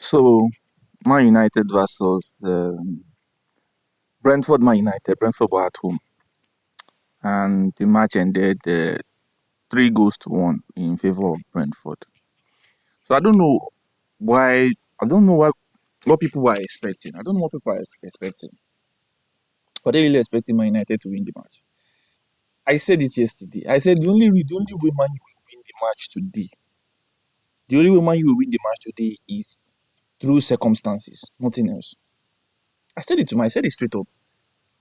So, Man United versus Brentford. Man United. Brentford were at home, and the match ended 3 goals to 1 in favor of Brentford. So I don't know why. I don't know what people were expecting. I don't know what people are expecting. Were they really expecting Man United to win the match? I said it yesterday. I said the only way Man U will win the match today. The only way Man U will win the match today is through circumstances, nothing else. I said it to my. I said it straight up.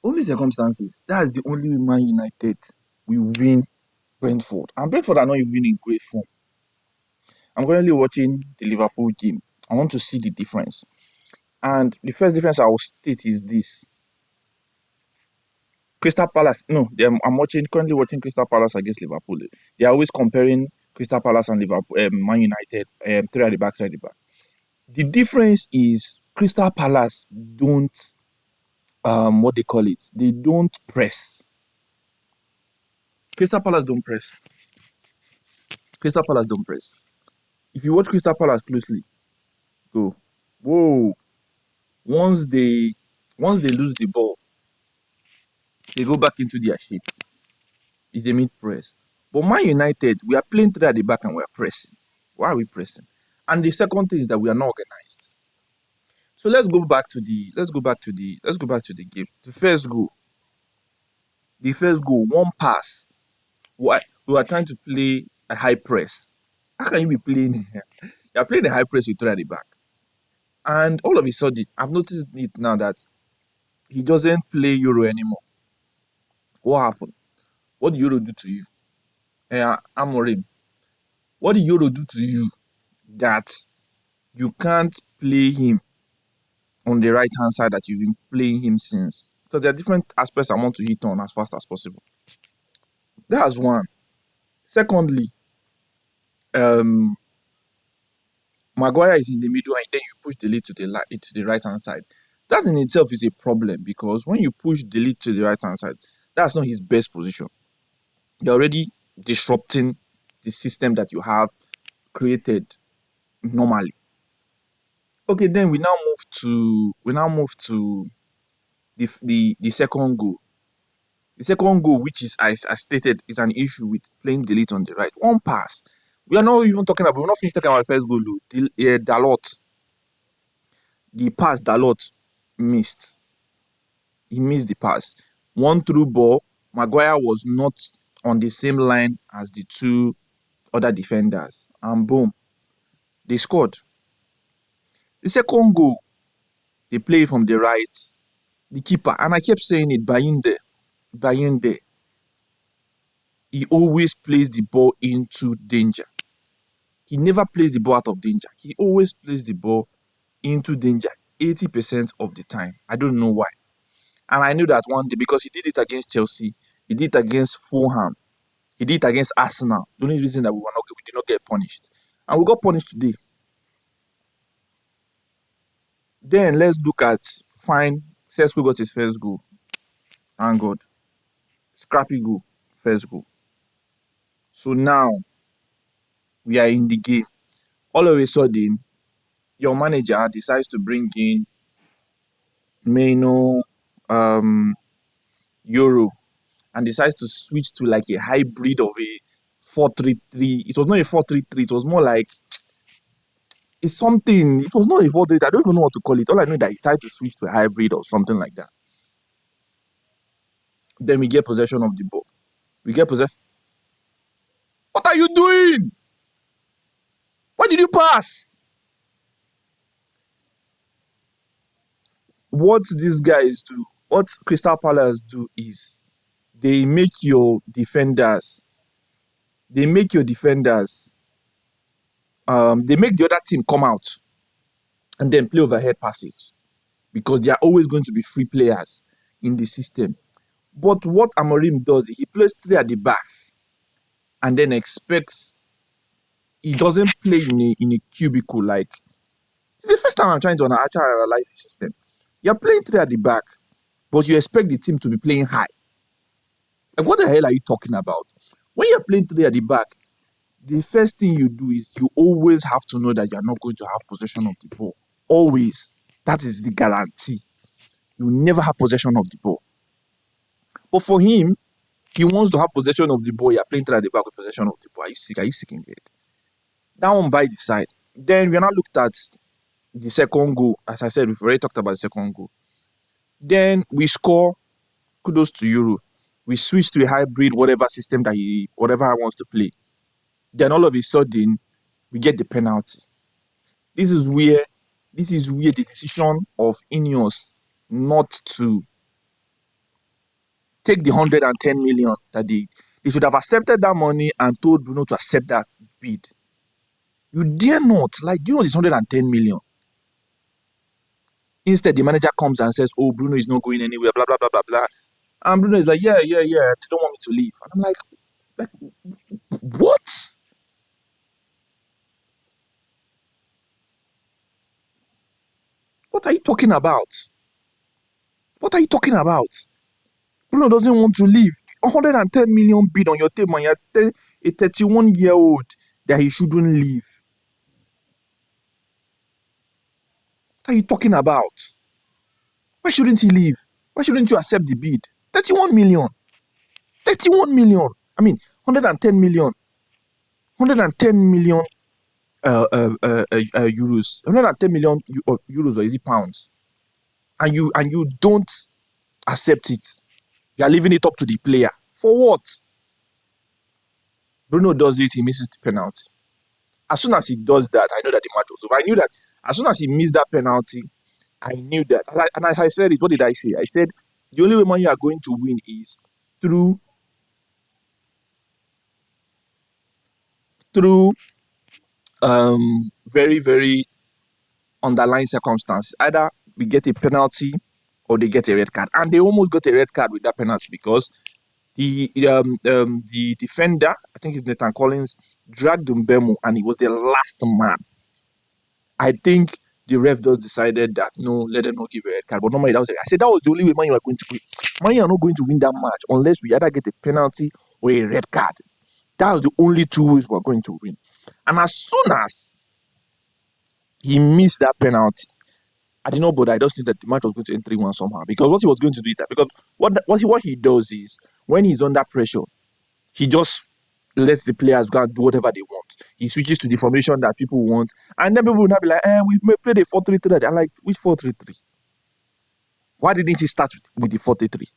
Only circumstances. That's the only way Man United will win Brentford. And Brentford are not even in great form. I'm currently watching the Liverpool game. I want to see the difference. And the first difference I will state is this. Crystal Palace, no, currently watching Crystal Palace against Liverpool. They are always comparing Crystal Palace and Liverpool, Man United, three at the back, three at the back. The difference is Crystal Palace don't, what they call it, they don't press. Crystal Palace don't press. Crystal Palace don't press. If you watch Crystal Palace closely, go, whoa, once they once they lose the ball, they go back into their shape. It's a mid press. But Man United, we are playing three at the back and we are pressing. Why are we pressing? And the second thing is that we are not organized. So let's go back to the game. The first goal, one pass. Why we are trying to play a high press. How can you be playing? You're playing a high press with three at the back. And all of a sudden, I've noticed it now that he doesn't play Euro anymore. What happened? What did Euro do to you? Amorim, what did Euro do to you that you can't play him on the right hand side that you've been playing him since? Because there are different aspects I want to hit on as fast as possible. That's one. Secondly, um, Maguire is in the middle and then you push the lead to the right hand side. That in itself is a problem because when you push the lead to the right hand side, that's not his best position. You're already disrupting the system that you have created normally. Okay, then we now move to the second goal. The second goal, which is as stated, is an issue with playing delete on the right. One pass. We're not finished talking about the first goal. The pass Dalot missed. He missed the pass. One through ball. Maguire was not on the same line as the two other defenders. And boom, they scored. The second goal, they play from the right. The keeper, and I kept saying it, Bayinde, he always plays the ball into danger. He never plays the ball out of danger. He always plays the ball into danger 80% of the time. I don't know why. And I knew that one day because he did it against Chelsea, he did it against Fulham, he did it against Arsenal. The only reason that we did not get punished. And we got punished today. Then let's look at fine. Sesko got his first goal. Thank God. Scrappy goal. First goal. So now we are in the game. All of a sudden, your manager decides to bring in Maino, Euro, and decides to switch to like a hybrid of a 4-3-3. It was not a 4-3-3. It was more like it's something. It was not a 4-3-3. I don't even know what to call it. All I know is that he tried to switch to a hybrid or something like that. Then we get possession of the ball. We get possession. What are you doing? Why did you pass? What these guys do, what Crystal Palace do is they make your defenders, they make your defenders, they make the other team come out and then play overhead passes because they are always going to be free players in the system. But what Amorim does, he plays three at the back and then expects, he doesn't play in a cubicle like, it's the first time I'm trying to actually analyze the system. You're playing three at the back, but you expect the team to be playing high. Like, what the hell are you talking about? When you're playing three at the back, the first thing you do is you always have to know that you're not going to have possession of the ball. Always. That is the guarantee. You never have possession of the ball. But for him, he wants to have possession of the ball. You're playing at the back with possession of the ball. Are you sick? Are you sick in the head? That one by the side. Then we now looked at the second goal. As I said, we've already talked about the second goal. Then we score. Kudos to Euro. We switch to a hybrid, whatever system that whatever I wants to play. Then all of a sudden, we get the penalty. This is where the decision of Ineos not to take the 110 million that they should have accepted that money and told Bruno to accept that bid. You dare not. Like, do you know it's 110 million? Instead, the manager comes and says, oh, Bruno is not going anywhere, blah, blah, blah, blah, blah. And Bruno is like, yeah, they don't want me to leave. And I'm like, what? What are you talking about? What are you talking about? Bruno doesn't want to leave. 110 million bid on your table, and you're telling a 31-year-old that he shouldn't leave. What are you talking about? Why shouldn't he leave? Why shouldn't you accept the bid? 31 million. 31 million. I mean, 110 million. 110 million euros. 110 million euros, or is it pounds? And you don't accept it. You are leaving it up to the player. For what? Bruno does it, he misses the penalty. As soon as he does that, I know that the match was over. I knew that as soon as he missed that penalty, I knew that. And as I said it, what did I say? I said, the only way Man U are going to win is through very, very underlying circumstances. Either we get a penalty or they get a red card. And they almost got a red card with that penalty because the defender, I think it's Nathan Collins, dragged Mbemo and he was the last man. I think the ref just decided that no, let them not give a red card. But normally that was I said that was the only way Man U are going to win. Man U are not going to win that match unless we either get a penalty or a red card. That was the only two ways we're going to win. And as soon as he missed that penalty, I didn't know, but I just think that the match was going to end 3-1 somehow. Because what he was going to do is that, because what he does is, when he's under pressure, he just lets the players go and do whatever they want. He switches to the formation that people want. And then people will not be like, we may play the 4-3-3. I'm like, which 4-3-3? Why didn't he start with the 4-3-3?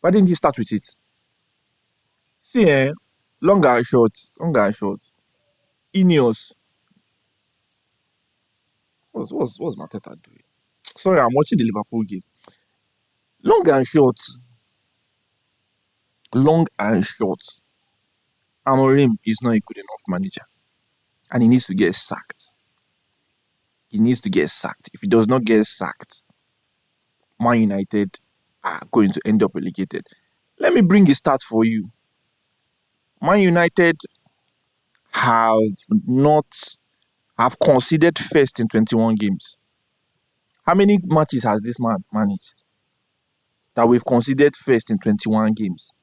Why didn't he start with it? See, long and short. Ineos. What's Mateta doing? Sorry, I'm watching the Liverpool game. Long and short. Amorim is not a good enough manager. And he needs to get sacked. If he does not get sacked, Man United are going to end up relegated. Let me bring a stat for you. Man United have conceded first in 21 games. How many matches has this man managed that we've conceded first in 21 games?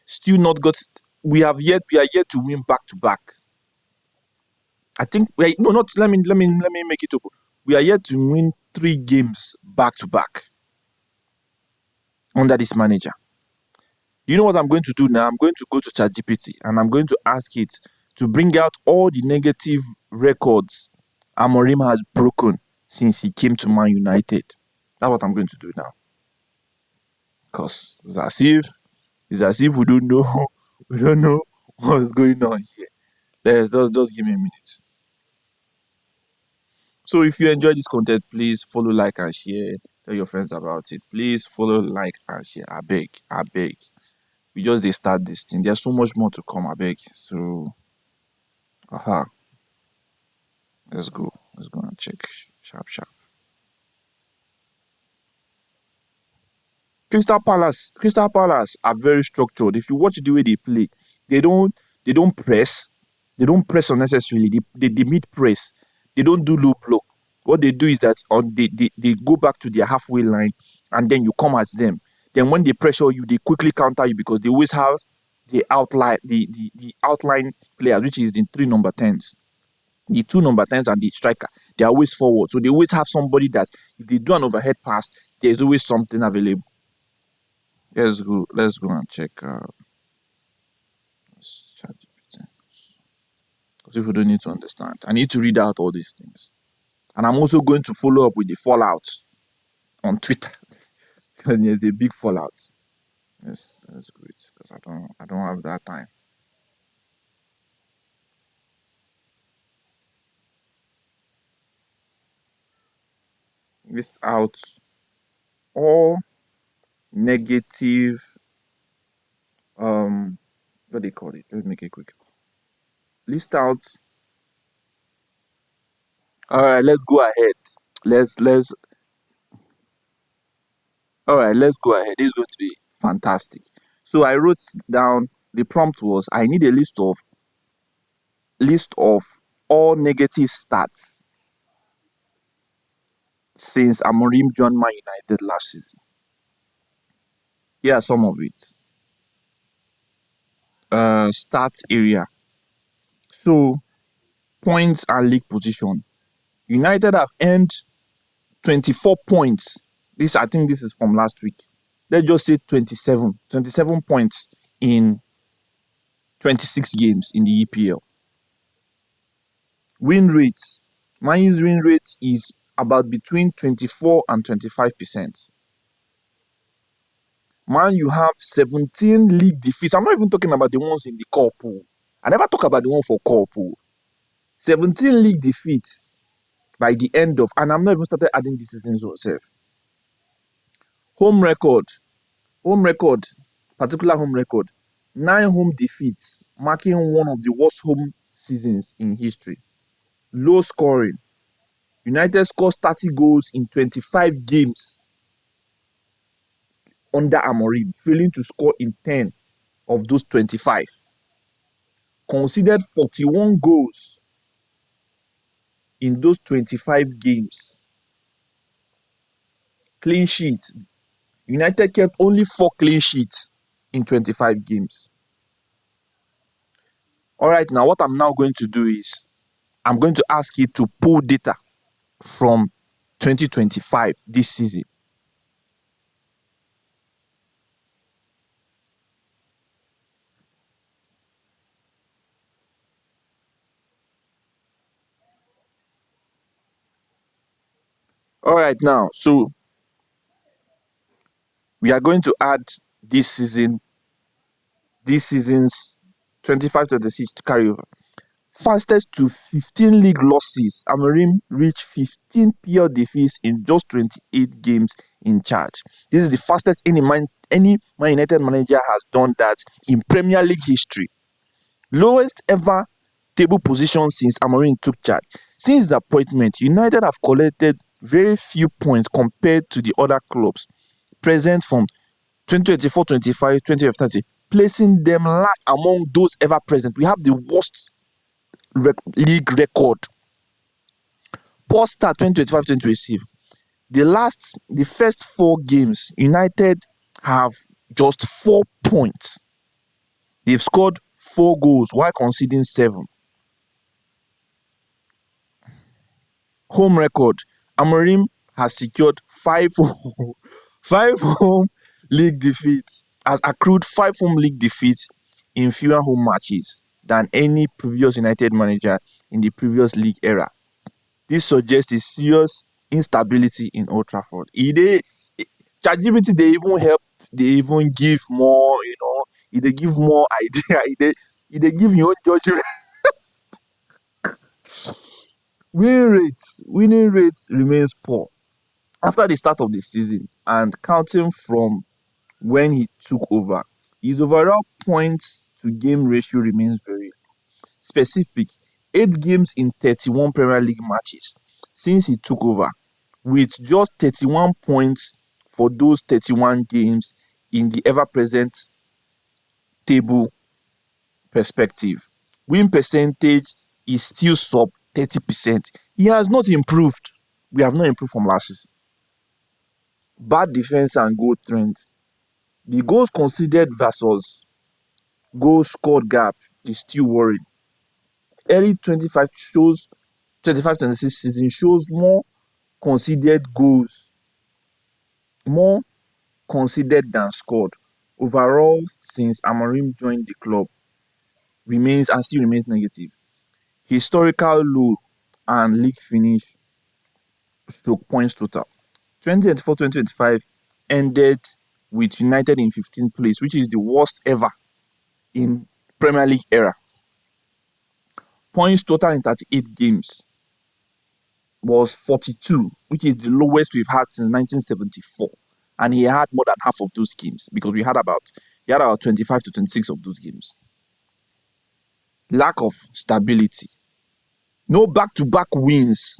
Still not got. We are yet to win back to back. I think let me make it up. We are yet to win 3 games back to back under this manager. You know what I'm going to do now? I'm going to go to ChatGPT and I'm going to ask it to bring out all the negative records Amorim has broken since he came to Man United. That's what I'm going to do now. Because it's as if we don't know what's going on here. Let's just give me a minute. So if you enjoy this content, please follow, like, and share. Tell your friends about it. Please follow, like, and share. I beg. We just start this thing. There's so much more to come, I beg. So, let's go and check. Sharp. Crystal Palace are very structured. If you watch the way they play, they don't press. They don't press unnecessarily. They mid-press. They don't do low block. What they do is that they go back to their halfway line and then you come at them. Then when they pressure you, they quickly counter you because they always have the outline players, which is the 3 number 10s. The two number 10s and the striker, they're always forward. So they always have somebody that if they do an overhead pass, there's always something available. Let's go and check ChatGPT. Because people don't need to understand. I need to read out all these things. And I'm also going to follow up with the fallout on Twitter. Because there's a big fallout. Yes, that's great. Because I don't have that time. List out all negative what do they call it? Let's make it quick. List out. All right, let's go ahead. Let's all right, let's go ahead. This is going to be fantastic. So I wrote down the prompt was I need a list of all negative stats since Amorim joined Man United last season. Here are some of it. Stats area. So points and league position. United have earned 24 points. I think this is from last week. Let's just say 27. 27 points in 26 games in the EPL. Win rate. Man U's win rate is about between 24 and 25%. Man, you have 17 league defeats. I'm not even talking about the ones in the core pool. I never talk about the one for core pool. 17 league defeats by the end of, and I'm not even started adding this season's itself. Home record, particular home record, 9 home defeats, marking one of the worst home seasons in history. Low scoring. United scores 30 goals in 25 games under Amorim, failing to score in 10 of those 25. Conceded 41 goals in those 25 games. Clean sheet. United kept only 4 clean sheets in 25 games. All right, now what I'm now going to do is I'm going to ask you to pull data from 2025 this season. All right, now, so we are going to add this season's 25-26 to carry over. Fastest to 15 league losses. Amorim reached 15 pure defeats in just 28 games in charge. This is the fastest any Man United manager has done that in Premier League history. Lowest ever table position since Amorim took charge. Since his appointment, United have collected very few points compared to the other clubs present from 2024-25, 2025-30, placing them last among those ever present. We have the worst league record. Poor start 2025-2026. The first 4 games, United have just 4 points. They've scored 4 goals while conceding 7. Home record. Amorim has secured 5 home league defeats, has accrued 5 home league defeats in fewer home matches than any previous United manager in the previous league era. This suggests a serious instability in Old Trafford. ChatGPT, they even help, they even give more, they give more idea, they give your own judgment. Winning rate remains poor. After the start of the season and counting from when he took over, his overall points to game ratio remains very specific. 8 games in 31 Premier League matches since he took over, with just 31 points for those 31 games in the ever-present table perspective. Win percentage is still sub 30%. He has not improved. We have not improved from last season. Bad defense and goal trends. The goals conceded versus goals scored gap is still worrying. Early 25 shows 25-26 season shows more conceded goals, more conceded than scored. Overall, since Amorim joined the club, remains and still remains negative. Historical low and league finish stroke points total. 2024-2025 ended with United in 15th place, which is the worst ever in Premier League era. Points total in 38 games was 42, which is the lowest we've had since 1974. And he had more than half of those games because he had about 25 to 26 of those games. Lack of stability. No back-to-back wins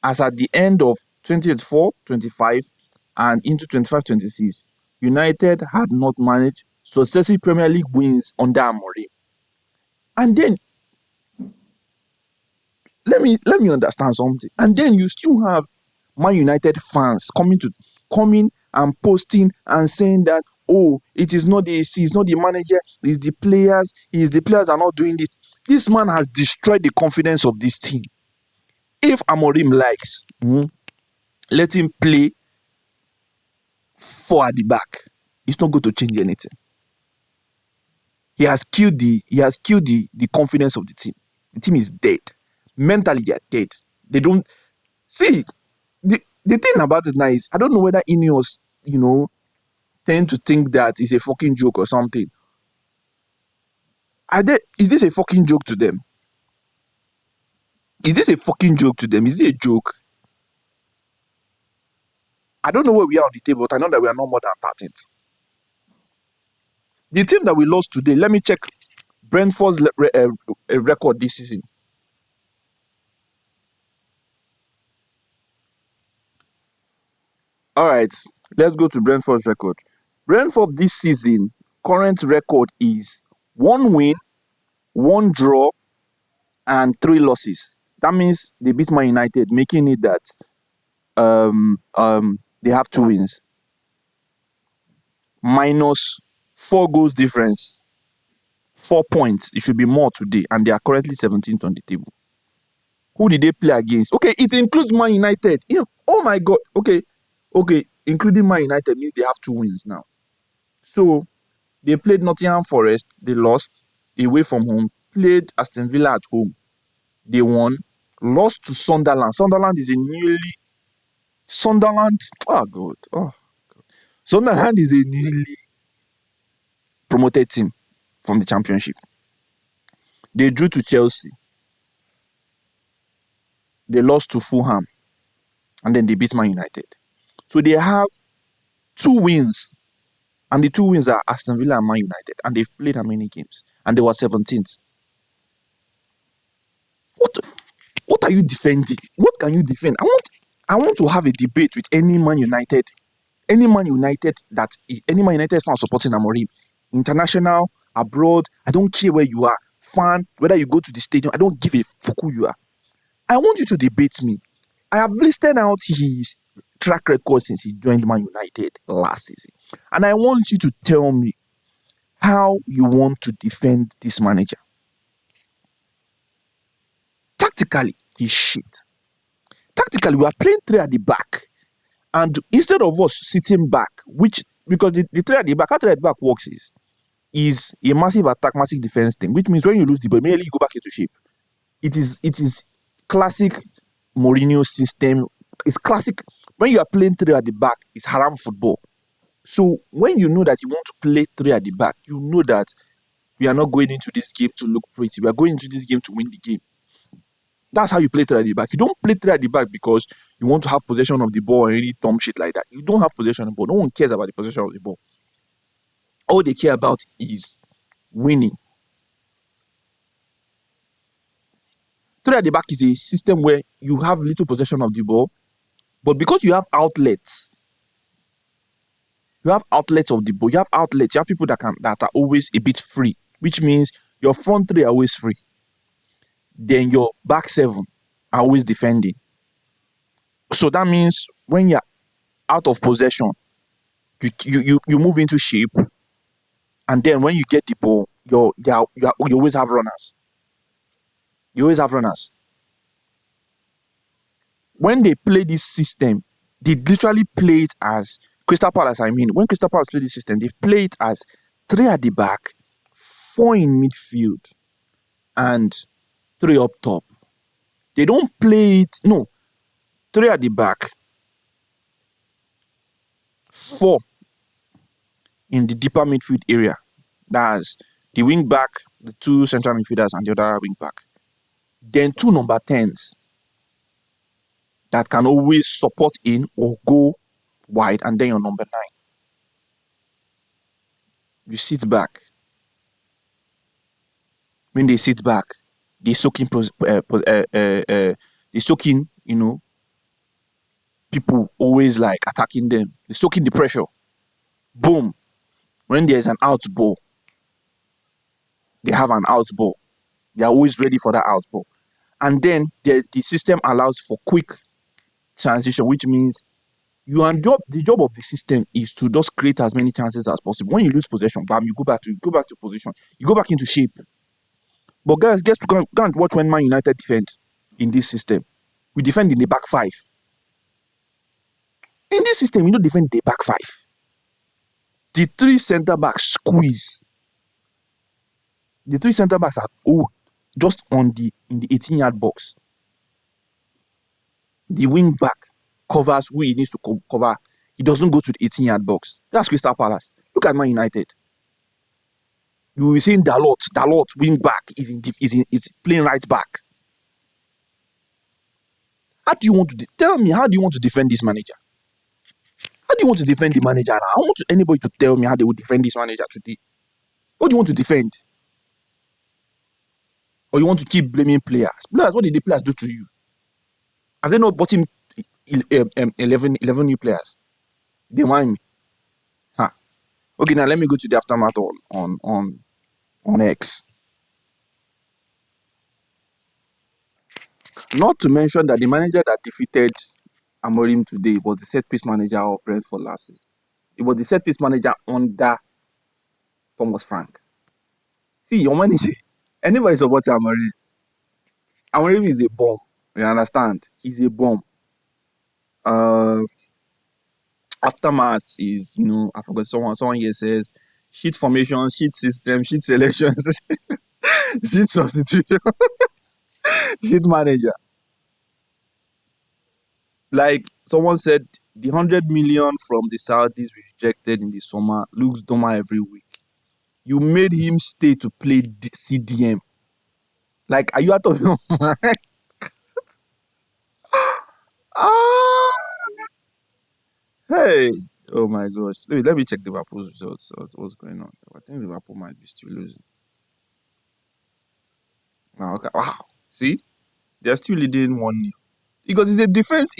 as at the end of 2024-25 and into 25-26, United had not managed successive Premier League wins under Amorim. And then let me understand something. And then you still have Man United fans coming and posting and saying that, oh, it is not the AC, it's not the manager, it's the players, are not doing this. This man has destroyed the confidence of this team. If Amorim likes, let him play 4 at the back. It's not going to change anything. He has killed the confidence of the team. The team is dead. Mentally, they are dead. They don't see the thing about it now is I don't know whether Ineos, tend to think that it's a fucking joke or something. Is this a fucking joke to them? Is this a fucking joke to them? Is it a joke? I don't know where we are on the table, but I know that we are not more than 13th. The team that we lost today, let me check Brentford's record this season. All right, let's go to Brentford's record. Brentford this season, current record is 1 win, 1 draw, and 3 losses. That means they beat Man United, making it that they have 2 wins. Minus 4 goals difference. 4 points. It should be more today, and they are currently 17th on the table. Who did they play against? Okay, it includes Man United. Oh my God. Okay, including Man United means they have 2 wins now. So they played Nottingham Forest, they lost away from home. Played Aston Villa at home, they won. Lost to Sunderland. Sunderland, oh God. Sunderland is a newly promoted team from the Championship. They drew to Chelsea. They lost to Fulham. And then they beat Man United. So they have 2 wins. And the 2 wins are Aston Villa and Man United. And they've played how many games? And they were 17th. What are you defending? What can you defend? I want to have a debate with any Man United fan supporting Amorim. International, abroad, I don't care where you are. Fan, whether you go to the stadium, I don't give a fuck who you are. I want you to debate me. I have listed out his track record since he joined Man United last season. And I want you to tell me how you want to defend this manager. Tactically, he's shit. Tactically, we are playing 3 at the back. And instead of us sitting back, because the 3 at the back, how 3 at the back works is a massive attack, massive defense thing, which means when you lose the ball, immediately you go back into shape. It is classic Mourinho system. It's classic. When you are playing 3 at the back, it's haram football. So when you know that you want to play 3 at the back, you know that we are not going into this game to look pretty. We are going into this game to win the game. That's how you play 3 at the back. You don't play 3 at the back because you want to have possession of the ball and any dumb shit like that. You don't have possession of the ball. No one cares about the possession of the ball. All they care about is winning. 3 at the back is a system where you have little possession of the ball, but because you have outlets of the ball, you have people that are always a bit free, which means your front 3 are always free. Then your back 7 are always defending. So that means when you're out of possession, you move into shape, and then when you get the ball, you always have runners. You always have runners. When they play this system, they literally play it as Crystal Palace. I mean, when Crystal Palace play this system, they play it as three at the back, four in midfield, and three up top. They don't play it. No, three at the back, four in the deeper midfield area. That's the wing back, the two central midfielders, and the other wing back. Then two number tens that can always support in or go wide, and then your number nine. You sit back. When they sit back, they soak in, they soak in, people always like attacking them. They soak in the pressure. Boom. When there's an out ball, they have an out ball. They are always ready for that out ball. And then the system allows for quick transition, which means the job of the system is to just create as many chances as possible. When you lose possession, bam, you go back to position. You go back into shape. But guys, go and watch when Man United defend in this system. We defend in the back five. In this system, we don't defend the back five. The three centre backs squeeze. The three centre backs are just in the 18-yard box. The wing back covers who he needs to cover. He doesn't go to the 18-yard box. That's Crystal Palace. Look at Man United. You will be seeing Dalot wing back is playing right back. How do you want to tell me? How do you want to defend this manager? How do you want to defend the manager? I want anybody to tell me how they would defend this manager today. What do you want to defend? Or you want to keep blaming players? Players, what did the players do to you? Have they not bought him 11 new players? They mind me. Huh. Okay, now let me go to the aftermath on X. Not to mention that the manager that defeated Amorim today was the set-piece manager of Brentford last season. It was the set-piece manager under Thomas Frank. See, your manager, anybody supporting Amorim, Amorim is a bomb. You understand? He's a bomb. Aftermath is, I forgot someone here says, sheet formation, sheet system, sheet selection, sheet substitution, sheet manager. Like someone said, the 100 million from the Saudis we rejected in the summer looks dumber every week. You made him stay to play CDM. Like, are you out of your mind? Ah, hey, oh my gosh. Let me check Liverpool's results. What's going on? I think Liverpool might be still losing. Okay. Wow. See, they're still leading 1-0. Because it's a defense.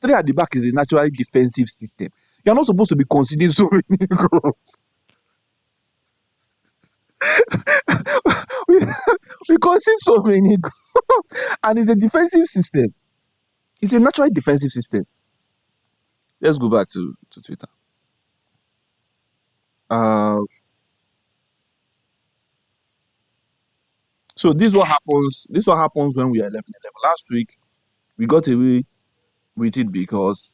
Three at the back is a naturally defensive system. You're not supposed to be conceding so many goals. we, we concede so many goals. And it's a defensive system. It's a naturally defensive system. Let's go back to Twitter. So this is what happens. This is what happens when we are 11-11. Last week, we got away with it because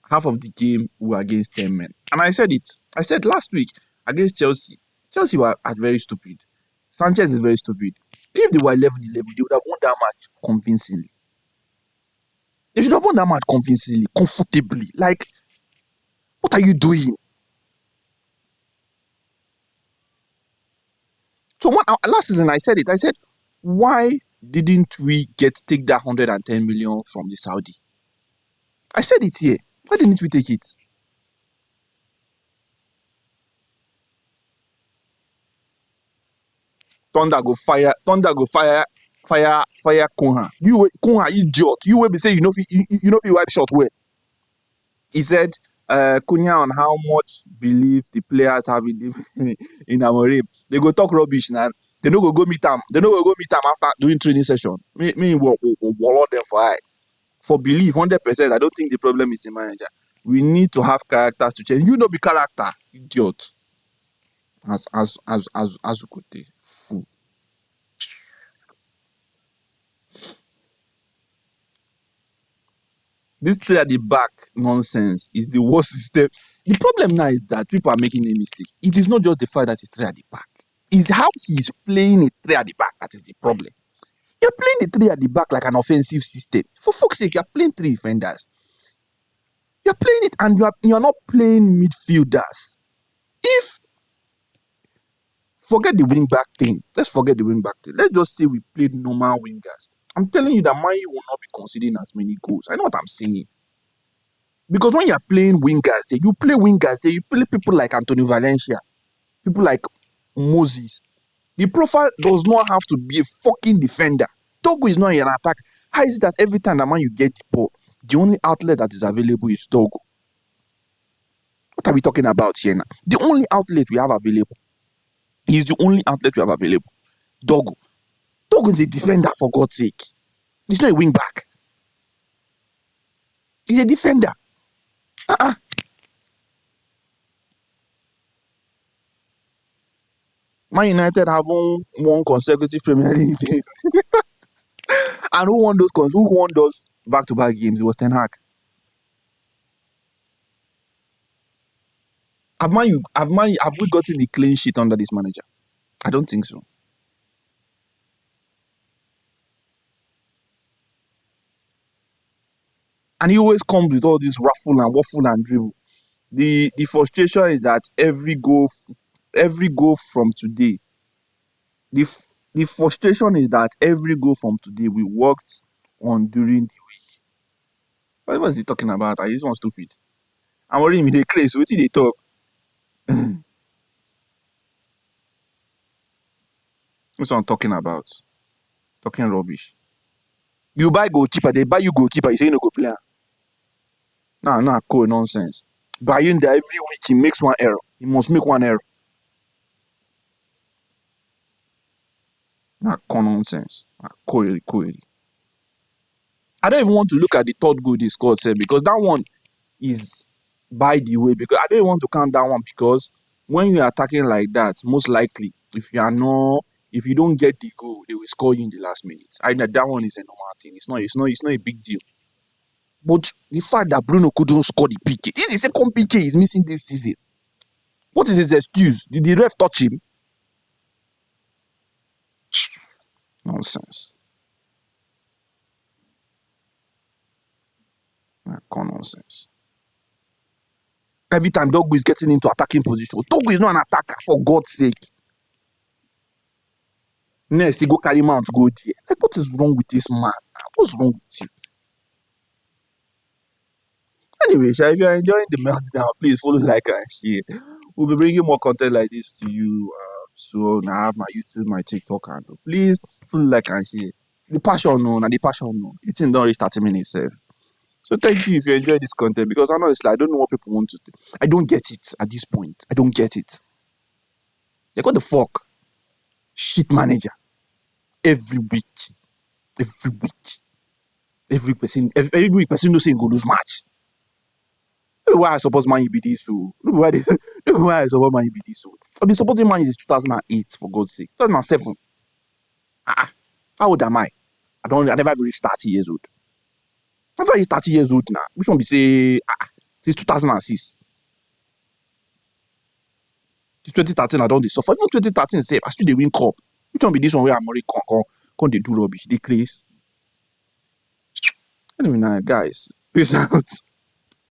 half of the game we were against 10 men. And I said it. I said last week against Chelsea. Chelsea were very stupid. Sanchez is very stupid. If they were 11-11, they would have won that match convincingly. They should have won that match convincingly, comfortably. Like, what are you doing? So last season I said it. I said, why didn't we take that 110 million from the Saudi? I said it here. Why didn't we take it? Thunder go fire Kunha. Kunha idiot. You will be saying you know if you write short way. He said Kunha on how much belief the players have in Amorim. They go talk rubbish now. They no go meet them. They no go meet them after doing training session. Me wallow them for belief 100%. I don't think the problem is the manager. We need to have characters to change. You know, be character, idiot. As you could take fool. This three at the back nonsense is the worst system. The problem now is that people are making a mistake. It is not just the fact that it's three at the back. It's how he's playing it three at the back that is the problem. You're playing the three at the back like an offensive system. For fuck's sake, you're playing three defenders. You're playing it and you're not playing midfielders. If forget the wing back thing. Let's forget the wing back thing. Let's just say we played normal wingers. I'm telling you that Man U will not be conceding as many goals. I know what I'm saying. Because when you're playing wingers, you play people like Antonio Valencia, people like Moses. The profile does not have to be a fucking defender. Togo is not an attack. How is it that every time that man you get the ball, the only outlet that is available is Togo? What are we talking about here now? The only outlet we have available is the only outlet we have available. Togo. Togo is a defender, for God's sake. He's not a wing back. He's a defender. Man United have won consecutive Premier League games. And who won those back-to-back games? It was Ten Hag. Have we gotten a clean sheet under this manager? I don't think so. And he always comes with all this raffle and waffle and dribble. The frustration is that every goal from today, the frustration is that every goal from today we worked on during the week. What was he talking about? I just want stupid. I'm already in the craze. What did they talk? That's what I'm talking about. Talking rubbish. You buy goalkeeper, they buy you goalkeeper, you say you no go player. Nah, cool nonsense. Buying there every week, he makes one error. He must make one error. Nah, cool nonsense. Nah, cool. I don't even want to look at the third goal they scored, sir, because that one is by the way. Because I don't even want to count that one because when you're attacking like that, most likely, if you don't get the goal, they will score you in the last minute. I know that one is a normal thing. It's not a big deal. But the fact that Bruno couldn't score the PK, this is the second PK he's missing this season. What is his excuse? Did the ref touch him? Nonsense. Nonsense. Every time Dogu is getting into attacking position, Dogu is not an attacker, for God's sake. Next, he go carry Mount to go there. Like, what is wrong with this man? What's wrong with you? Anyway, if you're enjoying the meltdown, please follow, like, and share. We'll be bringing more content like this to you soon. I have my YouTube, my TikTok handle. Please follow, like, and share. The passion, no. It's in don't reach 30 minutes, safe. So thank you if you enjoy this content because honestly, I don't know what people want to do. I don't get it at this point. I don't get it. Like, what the fuck? Shit manager. Every week. Every week person knows saying go lose match. Why I suppose Man U be this so? Why I suppose Man U be this so? I've been supporting Man U since 2008 for God's sake. 2007. How old am I? I never reached 30 years old. I'm very 30 years old now. Which one be say since 2006? Since 2013, I don't suffer. Even 2013 safe, I still dey win cup. Which one be this one where I'm already come they do rubbish? They craze. Anyway, now guys, peace out.